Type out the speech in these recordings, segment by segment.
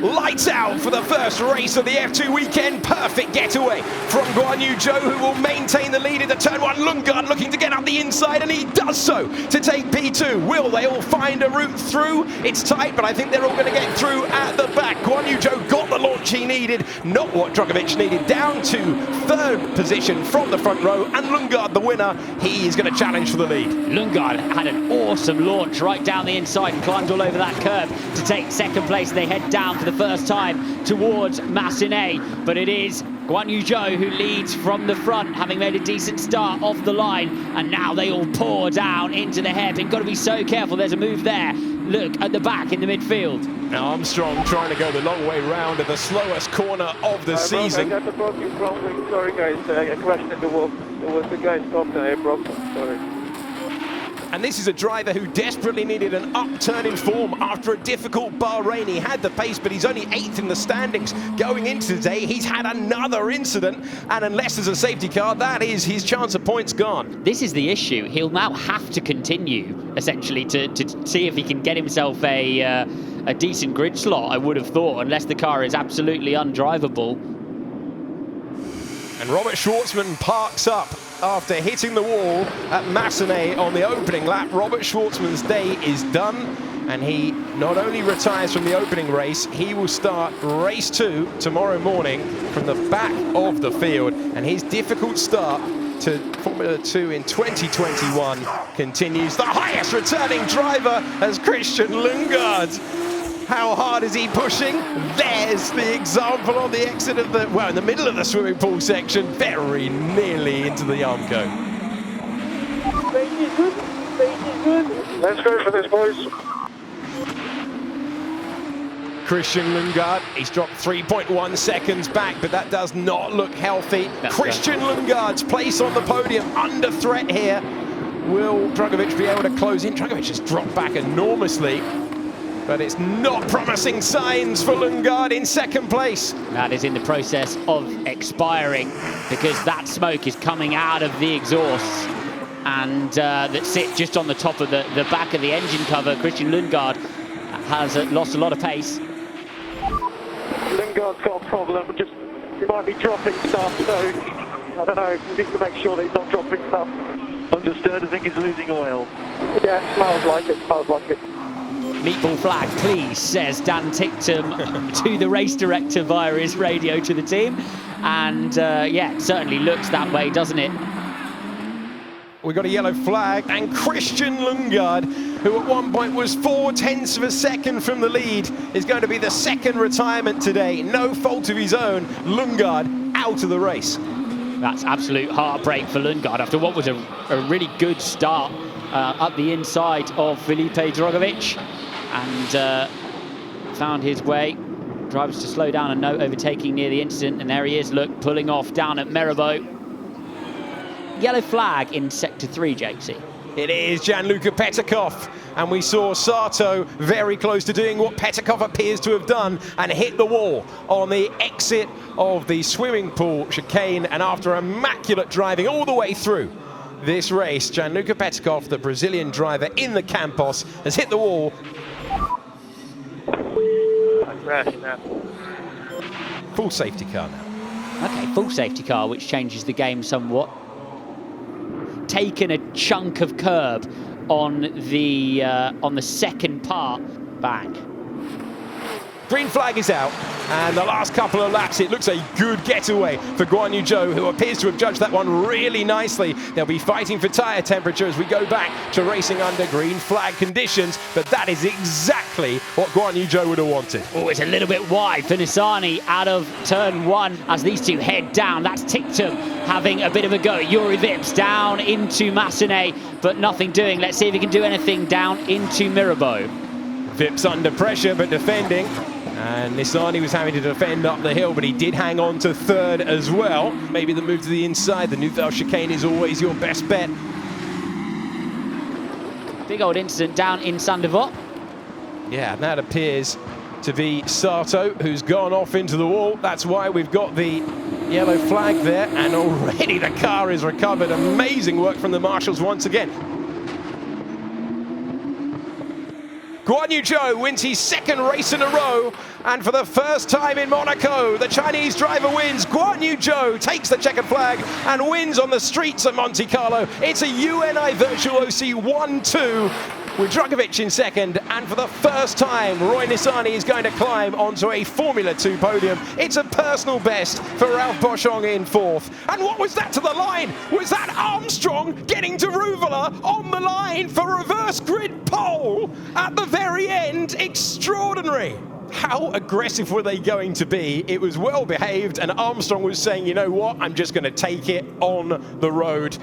Lights out for the first race of the F2 weekend. Perfect getaway from Guanyu Zhou, who will maintain the lead into turn one. Lingard looking to get up the inside, and he does so to take P2. Will they all find a route through? It's tight, but I think they're all going to get through at the back. Guanyu Zhou got the launch he needed, not what Drogovic needed. Down to third position from the front row, and Lingard, the winner, he is going to challenge for the lead. Lingard had an awesome launch right down the inside and climbed all over that curve to take second place. They head down for the first time towards Massenet, but it is Guanyu Zhou who leads from the front, having made a decent start off the line, and now they all pour down into the hairpin. Got to be so careful. There's a move there. Look at the back in the midfield. Now Armstrong trying to go the long way round at the slowest corner of the season. I got the broken front wing. Sorry guys, I crashed in the wall. There was the guy stopped and I broke. Sorry. And this is a driver who desperately needed an upturn in form after a difficult Bahrain. He had the pace, but he's only 8th in the standings going into today. He's had another incident, and unless there's a safety car, that is his chance of points gone. This is the issue. He'll now have to continue, essentially, to see if he can get himself a decent grid slot, I would have thought, unless the car is absolutely undrivable. And Robert Schwartzman parks up after hitting the wall at Massenet on the opening lap. Robert Schwartzman's day is done, and he not only retires from the opening race, he will start race 2 tomorrow morning from the back of the field, and his difficult start to Formula 2 in 2021 continues. The highest returning driver as Christian Lingard. How hard is he pushing? There's the example on the exit of the, well, in the middle of the swimming pool section, very nearly into the Armco. Pace is good. Pace is good. Let's go for this, boys. Christian Lingard, he's dropped 3.1 seconds back, but that does not look healthy. Christian Lingard's place on the podium under threat here. Will Drogovic be able to close in? Drogovic has dropped back enormously, but it's not promising signs for Lingard in second place. That is in the process of expiring, because that smoke is coming out of the exhausts, and that sit just on the top of the back of the engine cover. Christian Lingard has lost a lot of pace. Lingard's got a problem. Just he might be dropping stuff, so I don't know. We need to make sure that he's not dropping stuff. Understood. I think he's losing oil. Yeah, it smells like it. Smells like it. Meatball flag, please, says Dan Ticktum to the race director via his radio to the team. And yeah, it certainly looks that way, doesn't it? We got a yellow flag, and Christian Lingard, who at one point was 0.4 of a second from the lead, is going to be the second retirement today. No fault of his own. Lingard out of the race. That's absolute heartbreak for Lingard after what was a really good start up the inside of Felipe Drogovic, and found his way. Drivers to slow down and no overtaking near the incident, and there he is, look, pulling off down at Mirabeau. Yellow flag in sector 3, JC. It is Gianluca Petakov, and we saw Sato very close to doing what Petakov appears to have done and hit the wall on the exit of the swimming pool chicane, and after immaculate driving all the way through this race, Gianluca Petakov, the Brazilian driver in the Campos, has hit the wall. I crashed now. Full safety car now. Okay, full safety car, which changes the game somewhat. Taken a chunk of curb on the second part. Bang. Green flag is out, and the last couple of laps, it looks a good getaway for Guanyu Zhou, who appears to have judged that one really nicely. They'll be fighting for tyre temperature as we go back to racing under green flag conditions, but that is exactly what Guanyu Zhou would have wanted. Oh, it's a little bit wide for Nissany out of turn 1 as these two head down. That's Ticktum having a bit of a go. Yuri Vips down into Massenet, but nothing doing. Let's see if he can do anything down into Mirabeau. Vips under pressure, but defending. And Nissany was having to defend up the hill, but he did hang on to third as well. Maybe the move to the inside, the Nouvelle chicane, is always your best bet. Big old incident down in Saint-Devote. Yeah, and that appears to be Sato, who's gone off into the wall. That's why we've got the yellow flag there, and already the car is recovered. Amazing work from the marshals once again. Guanyu Zhou wins his second race in a row, and for the first time in Monaco, the Chinese driver wins. Guanyu Zhou takes the checkered flag and wins on the streets of Monte Carlo. It's a UNI Virtuosi 1-2. With Dragovic in second, and for the first time, Roy Nissany is going to climb onto a Formula 2 podium. It's a personal best for Ralph Boschung in fourth. And what was that to the line? Was that Armstrong getting to Ruvala on the line for reverse grid pole at the very end? Extraordinary. How aggressive were they going to be? It was well behaved, and Armstrong was saying, you know what, I'm just going to take it on the road.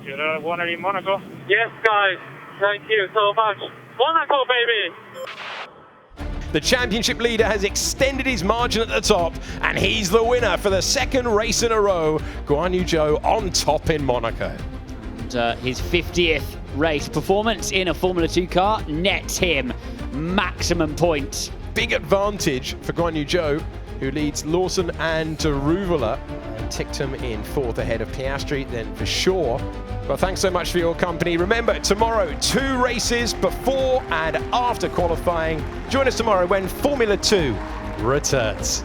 You're the winner in Monaco? Yes, guys. Thank you so much. Monaco, baby! The championship leader has extended his margin at the top, and he's the winner for the second race in a row. Guanyu Zhou on top in Monaco. And, his 50th race performance in a Formula 2 car nets him maximum points. Big advantage for Guanyu Zhou, who leads Lawson and Ruvala, and ticked him in fourth ahead of Piastri, then for sure. Well, thanks so much for your company. Remember, tomorrow, 2 races before and after qualifying. Join us tomorrow when Formula 2 returns.